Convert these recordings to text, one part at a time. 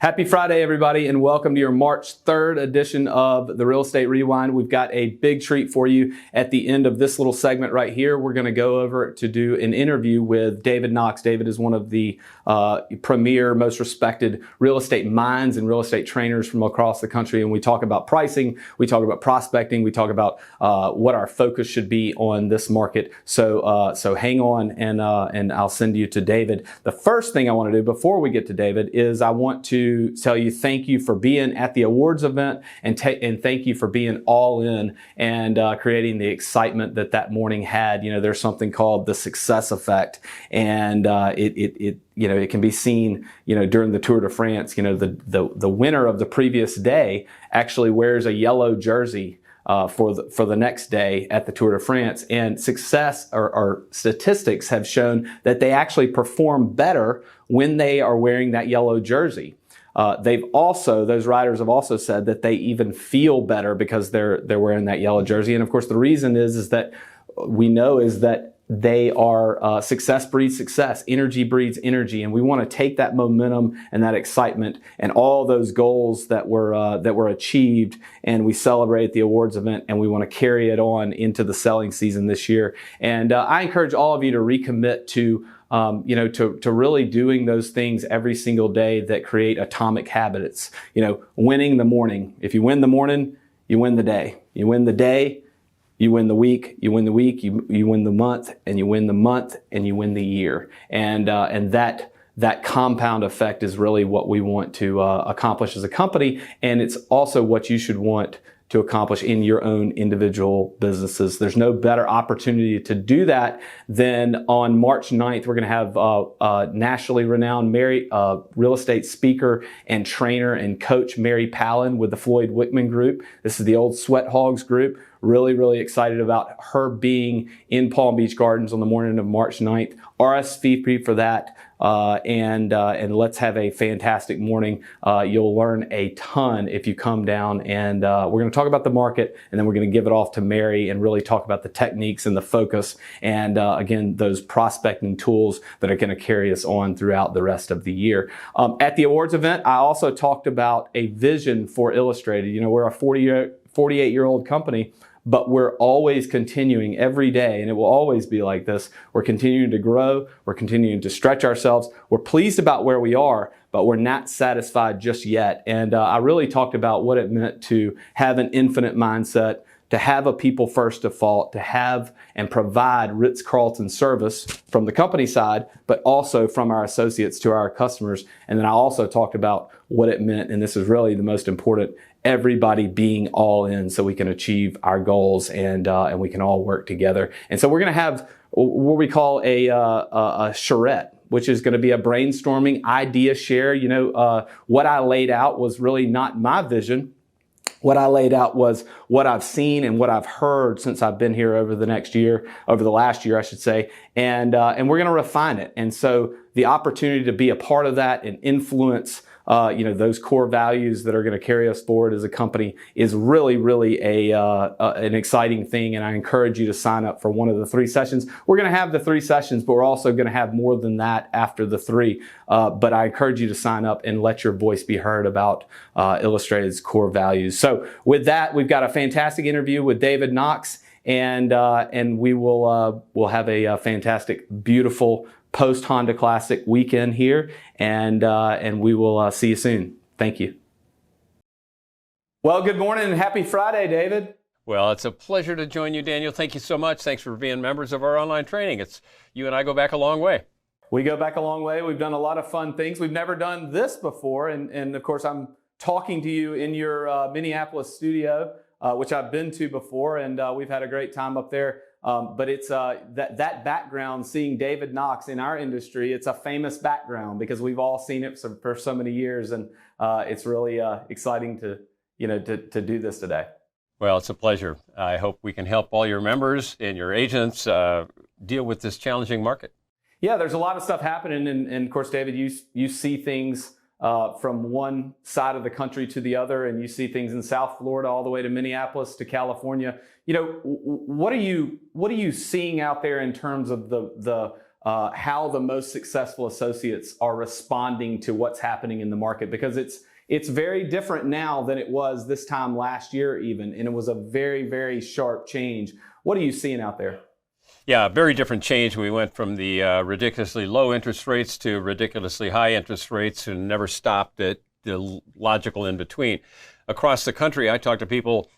Happy Friday, everybody, and welcome to your March 3rd edition of the Real Estate Rewind. We've got a big treat for you at the end of this little segment right here. We're going to go over to do an interview with David Knox. David is one of the premier, most respected real estate minds and real estate trainers from across the country. And we talk about pricing, we talk about prospecting, we talk about what our focus should be on this market. So hang on, and I'll send you to David. The first thing I want to do before we get to David is I want to tell you thank you for being at the awards event, and thank you for being all in and creating the excitement that morning had. You know, there's something called the success effect, and it can be seen, during the Tour de France. The winner of the previous day actually wears a yellow jersey for the next day at the Tour de France, and success or statistics have shown that they actually perform better when they are wearing that yellow jersey. Those riders have also said that they even feel better because they're wearing that yellow jersey. And of course, the reason is that we know is that they are success breeds success, energy breeds energy, and we want to take that momentum and that excitement and all those goals that were achieved, and we celebrate the awards event, and we want to carry it on into the selling season this year. And I encourage all of you to recommit to really doing those things every single day that create atomic habits. Winning the morning. If you win the morning, you win the day. You win the day, you win the week. You win the week, you win the month, and you win the month, and you win the year. And that compound effect is really what we want to accomplish as a company, and it's also what you should want to accomplish in your own individual businesses. There's no better opportunity to do that than on March 9th. We're going to have nationally renowned real estate speaker and trainer and coach Mary Palin with the Floyd Wickman Group. This is the old Sweat Hogs Group. Really, really excited about her being in Palm Beach Gardens on the morning of March 9th. RSVP for that, and let's have a fantastic morning. You'll learn a ton if you come down, and we're going to talk about the market, and then we're going to give it off to Mary and really talk about the techniques and the focus, and again, those prospecting tools that are going to carry us on throughout the rest of the year. At the awards event, I also talked about a vision for Illustrated. We're a 48-year-old company, but we're always continuing every day, and it will always be like this. We're continuing to grow. We're continuing to stretch ourselves. We're pleased about where we are, but we're not satisfied just yet. And I really talked about what it meant to have an infinite mindset, to have a people first default, to have and provide Ritz-Carlton service from the company side, but also from our associates to our customers. And then I also talked about what it meant, and this is really the most important, everybody being all in so we can achieve our goals, and we can all work together. And so we're going to have what we call a charrette, which is going to be a brainstorming idea share. What I laid out was really not my vision. What I laid out was what I've seen and what I've heard since I've been here over the last year, I should say. And we're going to refine it. And so the opportunity to be a part of that and influence those core values that are going to carry us forward as a company is really, really an exciting thing. And I encourage you to sign up for one of the 3 sessions. We're going to have the 3 sessions, but we're also going to have more than that after the 3. But I encourage you to sign up and let your voice be heard about Illustrated's core values. So with that, we've got a fantastic interview with David Knox, and we'll have a fantastic, beautiful post Honda Classic weekend here, and we will see you soon. Thank you. Well, good morning and happy Friday, David. Well, it's a pleasure to join you, Daniel. Thank you so much. Thanks for being members of our online training. You and I go back a long way. We go back a long way. We've done a lot of fun things. We've never done this before, and of course, I'm talking to you in your Minneapolis studio, which I've been to before, and we've had a great time up there. But it's that background, seeing David Knox in our industry, it's a famous background because we've all seen it for so many years, and it's really exciting to do this today. Well, it's a pleasure. I hope we can help all your members and your agents deal with this challenging market. Yeah, there's a lot of stuff happening, and of course, David, you see things from one side of the country to the other, and you see things in South Florida all the way to Minneapolis to California. What are you seeing out there in terms of the how the most successful associates are responding to what's happening in the market, because it's very different now than it was this time last year even, and it was a very, very sharp change. What are you seeing out there? Yeah, very different change. We went from the ridiculously low interest rates to ridiculously high interest rates and never stopped at the logical in between. Across the country, I talk to people,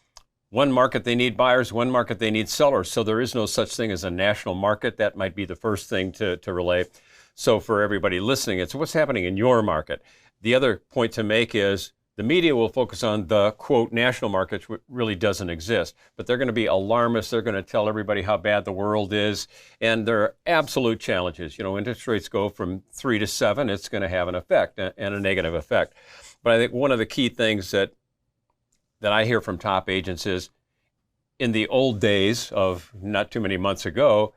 one market they need buyers, one market they need sellers. So there is no such thing as a national market. That might be the first thing to relay. So for everybody listening, it's what's happening in your market. The other point to make is the media will focus on the, quote, national market, which really doesn't exist. But they're going to be alarmists. They're going to tell everybody how bad the world is. And there are absolute challenges. You know, interest rates go from 3 to 7. It's going to have an effect, and a negative effect. But I think one of the key things that I hear from top agents is, in the old days of not too many months ago,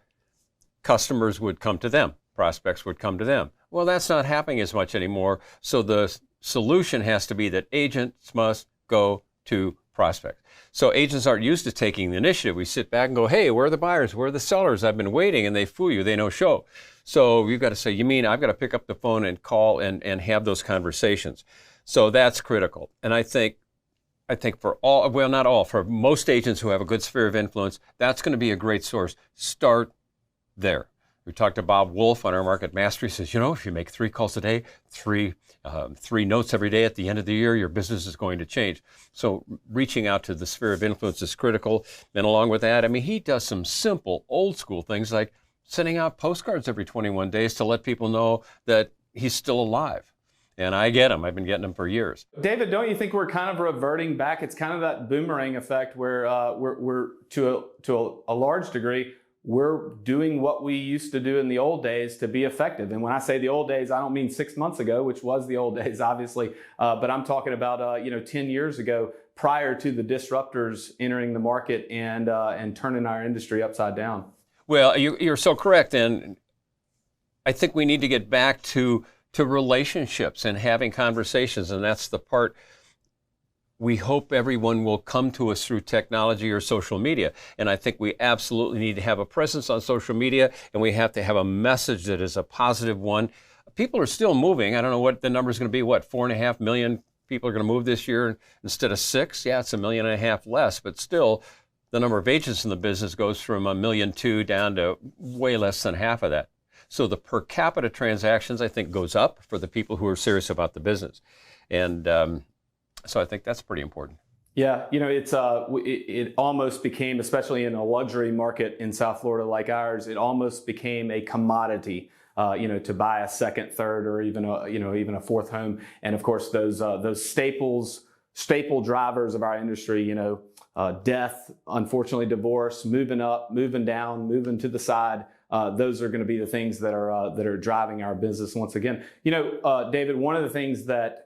customers would come to them. Prospects would come to them. Well, that's not happening as much anymore. So the solution has to be that agents must go to prospects. So agents aren't used to taking the initiative. We sit back and go, hey, where are the buyers? Where are the sellers? I've been waiting, and they fool you. They no show. So you've got to say, you mean I've got to pick up the phone and call and have those conversations. So that's critical. And I think for all, well, not all, for most agents who have a good sphere of influence, that's going to be a great source. Start there. We talked to Bob Wolf on our Market Mastery. He says, you know, if you make 3 calls a day, three notes every day, at the end of the year, your business is going to change. So reaching out to the sphere of influence is critical. And along with that, I mean, he does some simple, old school things like sending out postcards every 21 days to let people know that he's still alive. And I get them. I've been getting them for years. David, don't you think we're kind of reverting back? It's kind of that boomerang effect where we're to a large degree, we're doing what we used to do in the old days to be effective. And when I say the old days, I don't mean 6 months ago, which was the old days, obviously, but I'm talking about 10 years ago, prior to the disruptors entering the market and turning our industry upside down. Well, you're so correct, and I think we need to get back to relationships and having conversations, and that's the part we hope everyone will come to us through technology or social media. And I think we absolutely need to have a presence on social media, and we have to have a message that is a positive one. People are still moving. I don't know what the number is going to be, 4.5 million people are going to move this year instead of 6? Yeah, it's 1.5 million less, but still the number of agents in the business goes from 1.2 million down to way less than half of that. So the per capita transactions, I think, goes up for the people who are serious about the business. And so I think that's pretty important. Yeah, it almost became, especially in a luxury market in South Florida like ours, it almost became a commodity, to buy a second, third, or even a fourth home. And of course, those staple drivers of our industry, death, unfortunately, divorce, moving up, moving down, moving to the side. Those are going to be the things that are driving our business once again. David, one of the things that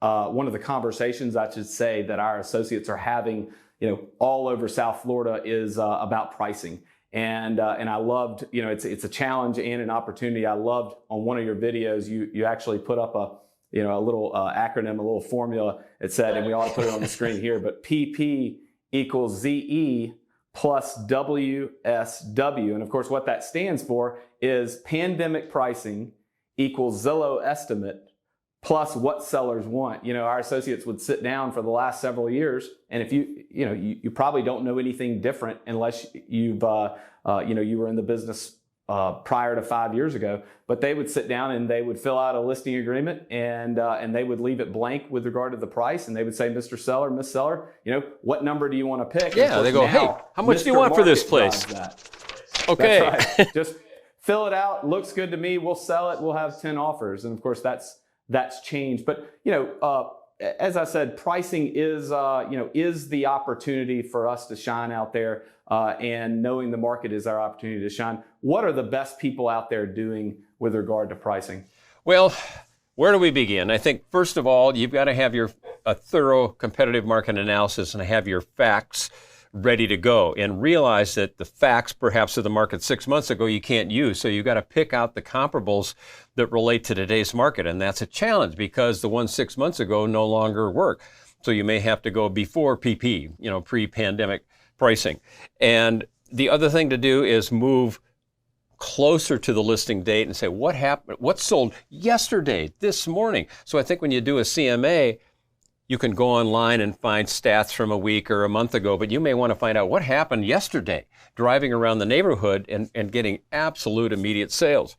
one of the conversations, I should say, that our associates are having, all over South Florida is about pricing. And I loved, it's a challenge and an opportunity. I loved on one of your videos, you actually put up a little acronym, a little formula. It said, and we ought to put it on the screen here, but PP equals ZE plus WSW. And of course, what that stands for is pandemic pricing equals Zillow estimate plus what sellers want. Our associates would sit down for the last several years, and if you probably don't know anything different unless you were in the business prior to 5 years ago, but they would sit down and they would fill out a listing agreement and they would leave it blank with regard to the price, and they would say, Mr. Seller, Miss Seller, what number do you want to pick? Yeah, they go, hey, how much do you want for this place? Okay. That's right. Just fill it out. Looks good to me. We'll sell it. We'll have 10 offers. And of course, that's changed. But, as I said, pricing is the opportunity for us to shine out there, and knowing the market is our opportunity to shine. What are the best people out there doing with regard to pricing? Well, where do we begin? I think, first of all, you've got to have a thorough competitive market analysis and have your facts ready to go, and realize that the facts perhaps of the market 6 months ago you can't use. So you've got to pick out the comparables that relate to today's market. And that's a challenge because the ones 6 months ago no longer work. So you may have to go before PP, pre-pandemic pricing. And the other thing to do is move closer to the listing date and say, what happened? What sold yesterday, this morning? So I think when you do a CMA, you can go online and find stats from a week or a month ago, but you may want to find out what happened yesterday, driving around the neighborhood and getting absolute immediate sales.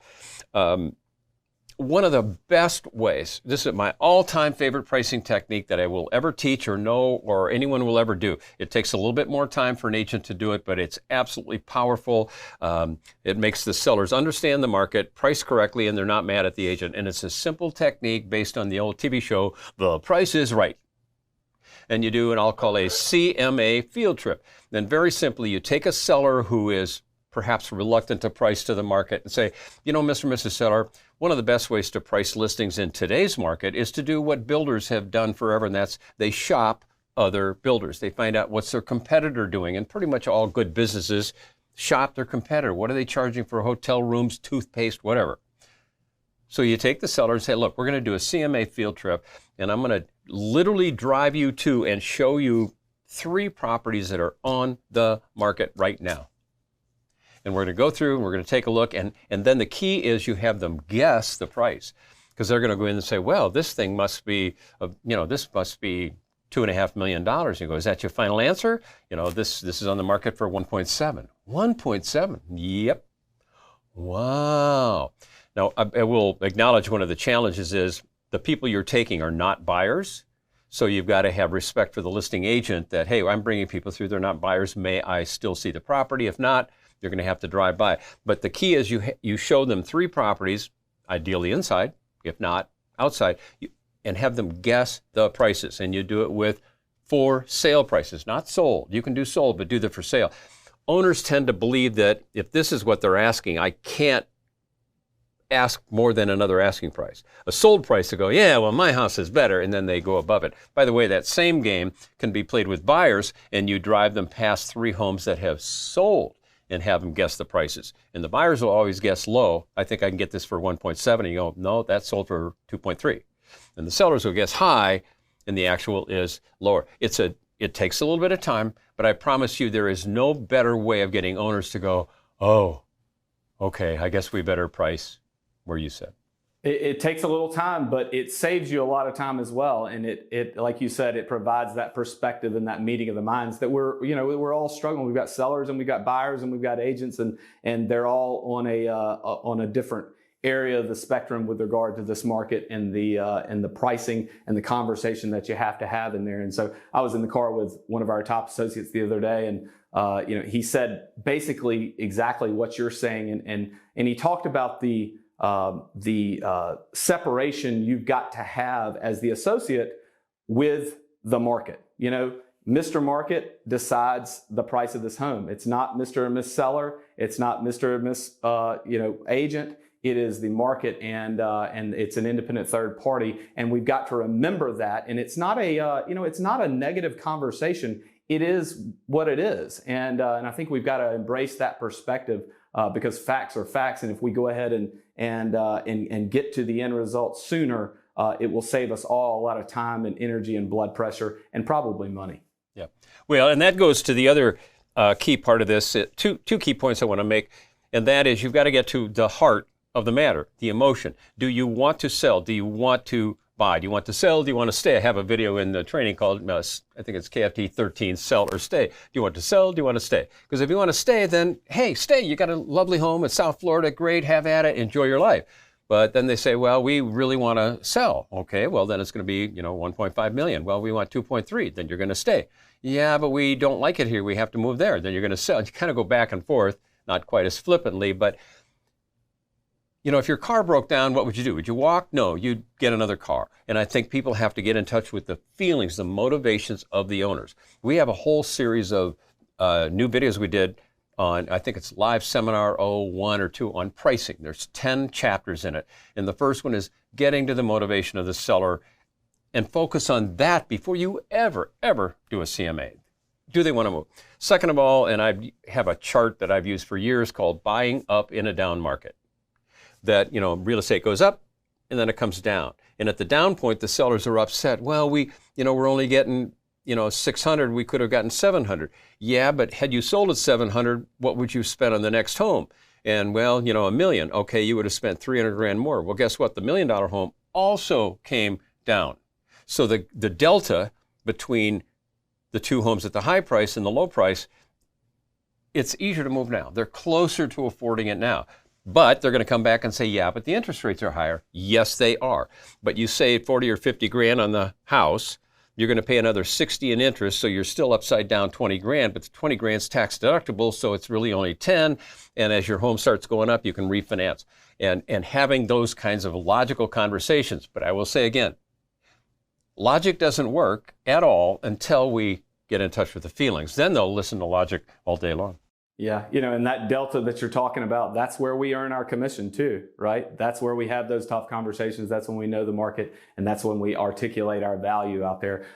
One of the best ways, this is my all-time favorite pricing technique that I will ever teach or know or anyone will ever do. It takes a little bit more time for an agent to do it, but it's absolutely powerful. It makes the sellers understand the market, price correctly, and they're not mad at the agent. And it's a simple technique based on the old TV show, The Price is Right. And you do what I'll call a CMA field trip. Then very simply, you take a seller who is perhaps reluctant to price to the market and say, you know, Mr. and Mrs. Seller, one of the best ways to price listings in today's market is to do what builders have done forever, and that's they shop other builders. They find out what's their competitor doing, and pretty much all good businesses shop their competitor. What are they charging for hotel rooms, toothpaste, whatever? So you take the seller and say, look, we're going to do a CMA field trip, and I'm going to literally drive you to and show you 3 properties that are on the market right now. And we're going to go through and we're going to take a look. And then the key is you have them guess the price, because they're going to go in and say, well, this thing must be, this must be $2.5 million. You go, is that your final answer? You know, this is on the market for 1.7. 1.7. Yep. Wow. Now, I will acknowledge one of the challenges is the people you're taking are not buyers. So you've got to have respect for the listing agent that, hey, I'm bringing people through. They're not buyers. May I still see the property? If not, you're going to have to drive by. But the key is you show them 3 properties, ideally inside, if not outside, and have them guess the prices. And you do it with for sale prices, not sold. You can do sold, but do the for sale. Owners tend to believe that if this is what they're asking, I can't ask more than another asking price. A sold price to go, yeah, well, my house is better, and then they go above it. By the way, that same game can be played with buyers, and you drive them past 3 homes that have sold and have them guess the prices. And the buyers will always guess low. I think I can get this for 1.7. And you go, no, that's sold for 2.3. And the sellers will guess high, and the actual is lower. It takes a little bit of time, but I promise you there is no better way of getting owners to go, oh, okay, I guess we better price where you said. It takes a little time, but it saves you a lot of time as well. And it like you said, it provides that perspective and that meeting of the minds that we're all struggling. We've got sellers and we've got buyers and we've got agents, and they're all on a different area of the spectrum with regard to this market and the pricing and the conversation that you have to have in there. And so I was in the car with one of our top associates the other day, and he said basically exactly what you're saying, and he talked about the separation you've got to have as the associate with the market. You know, Mr. Market decides the price of this home. It's not Mr. and Miss Seller. It's not Mr. and Miss agent. It is the market, and it's an independent third party. And we've got to remember that. And it's not it's not a negative conversation. It is what it is. And I think we've got to embrace that perspective. Because facts are facts, and if we go ahead and get to the end result sooner, it will save us all a lot of time and energy and blood pressure and probably money. Yeah. Well, and that goes to the other key part of this. Two key points I want to make, and that is you've got to get to the heart of the matter, the emotion. Do you want to sell? Do you want to buy? Do you want to sell? Do you want to stay? I have a video in the training called, I think it's KFT 13, Sell or Stay. Do you want to sell? Do you want to stay? Because if you want to stay, then, hey, stay. You got a lovely home in South Florida. Great. Have at it. Enjoy your life. But then they say, well, we really want to sell. Okay, well, then it's going to be, 1.5 million. Well, we want 2.3. Then you're going to stay. Yeah, but we don't like it here. We have to move there. Then you're going to sell. You kind of go back and forth, not quite as flippantly, but if your car broke down, what would you do? Would you walk? No, you'd get another car. And I think people have to get in touch with the feelings, the motivations of the owners. We have a whole series of new videos we did on, I think it's Live Seminar 01 or 2 on pricing. There's 10 chapters in it. And the first one is getting to the motivation of the seller and focus on that before you ever do a CMA. Do they want to move? Second of all, and I have a chart that I've used for years called buying up in a down market. That, real estate goes up and then it comes down. And at the down point, the sellers are upset. Well, we're only getting, 600. We could have gotten 700. Yeah, but had you sold at 700, what would you spend on the next home? And well, you know, $1 million, okay, you would have spent 300 grand more. Well, guess what? The $1 million home also came down. So the delta between the two homes at the high price and the low price, it's easier to move now. They're closer to affording it now. But they're going to come back and say, yeah, but the interest rates are higher. Yes, they are. But you save 40 or 50 grand on the house, you're going to pay another 60 in interest, so you're still upside down 20 grand, but the 20 grand's tax deductible, so it's really only 10. And as your home starts going up, you can refinance. And having those kinds of logical conversations. But I will say again, logic doesn't work at all until we get in touch with the feelings. Then they'll listen to logic all day long. Yeah, you know, and that delta that you're talking about, that's where we earn our commission too, right? That's where we have those tough conversations. That's when we know the market, and that's when we articulate our value out there.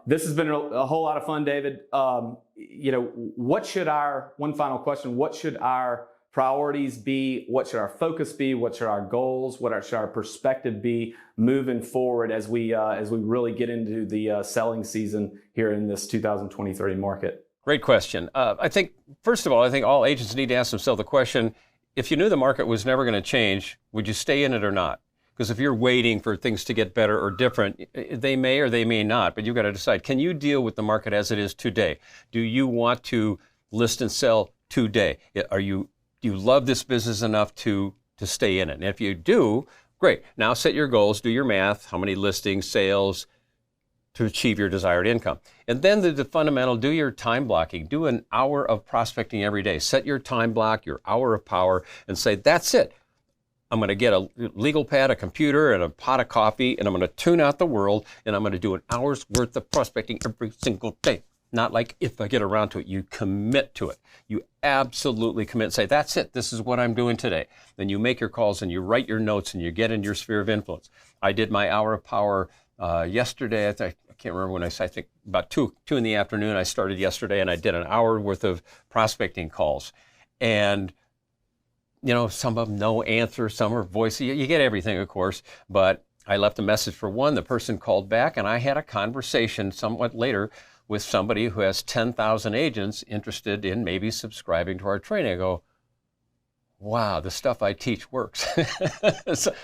This has been a whole lot of fun, David. You know, one final question, what should our priorities be? What should our focus be? What should our goals? Should our perspective be moving forward as we really get into the selling season here in this 2023 market? Great question. I think, first of all, I think all agents need to ask themselves the question, if you knew the market was never going to change, would you stay in it or not? Because if you're waiting for things to get better or different, they may or they may not, but you've got to decide, can you deal with the market as it is today? Do you want to list and sell today? Do you love this business enough to stay in it? And if you do, great. Now set your goals, do your math, how many listings, sales, to achieve your desired income. And then the fundamental, do your time blocking. Do an hour of prospecting every day. Set your time block, your hour of power, and say, that's it. I'm going to get a legal pad, a computer, and a pot of coffee, and I'm going to tune out the world, and I'm going to do an hour's worth of prospecting every single day. Not like if I get around to it. You commit to it. You absolutely commit and say, that's it. This is what I'm doing today. Then you make your calls, and you write your notes, and you get into your sphere of influence. I did my hour of power yesterday. I can't remember when I think about 2 in the afternoon. I started yesterday and I did an hour worth of prospecting calls. And, you know, some of them no answer, some are voice. You get everything, of course, but I left a message for one. The person called back and I had a conversation somewhat later with somebody who has 10,000 agents interested in maybe subscribing to our training. I go, wow, the stuff I teach works.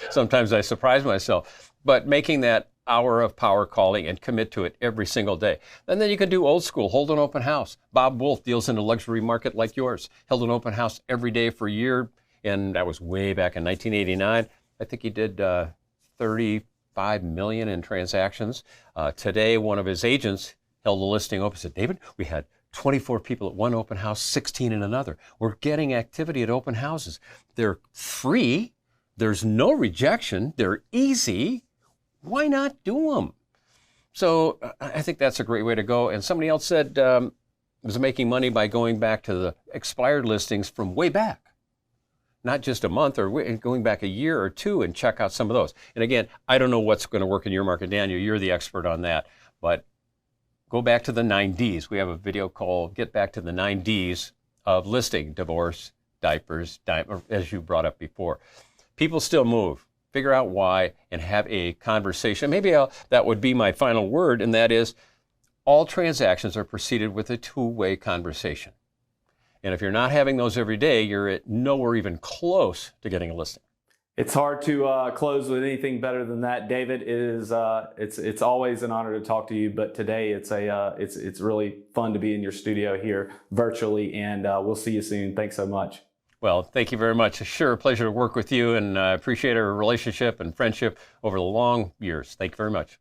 Sometimes I surprise myself, but making that hour of power calling and commit to it every single day. And then you can do old school, hold an open house. Bob Wolf deals in a luxury market like yours, held an open house every day for a year, and that was way back in 1989. I think he did 35 million in transactions. Today, one of his agents held a listing open, said, David, we had 24 people at one open house, 16 in another. We're getting activity at open houses. They're free. There's no rejection. They're easy. Why not do them? So I think that's a great way to go. And somebody else said was making money by going back to the expired listings from way back, not just a month or going back a year or two, and check out some of those. And again, I don't know what's going to work in your market, Daniel. You're the expert on that. But go back to the 9 Ds. We have a video called Get Back to the 9 Ds of listing: divorce, diapers, as you brought up before. People still move. Figure out why and have a conversation. Maybe that would be my final word, and that is all transactions are preceded with a two-way conversation. And if you're not having those every day, you're nowhere even close to getting a listing. It's hard to close with anything better than that, David. It is it's always an honor to talk to you, but today it's really fun to be in your studio here virtually, and we'll see you soon. Thanks so much. Well, thank you very much. It's sure a pleasure to work with you, and I appreciate our relationship and friendship over the long years. Thank you very much.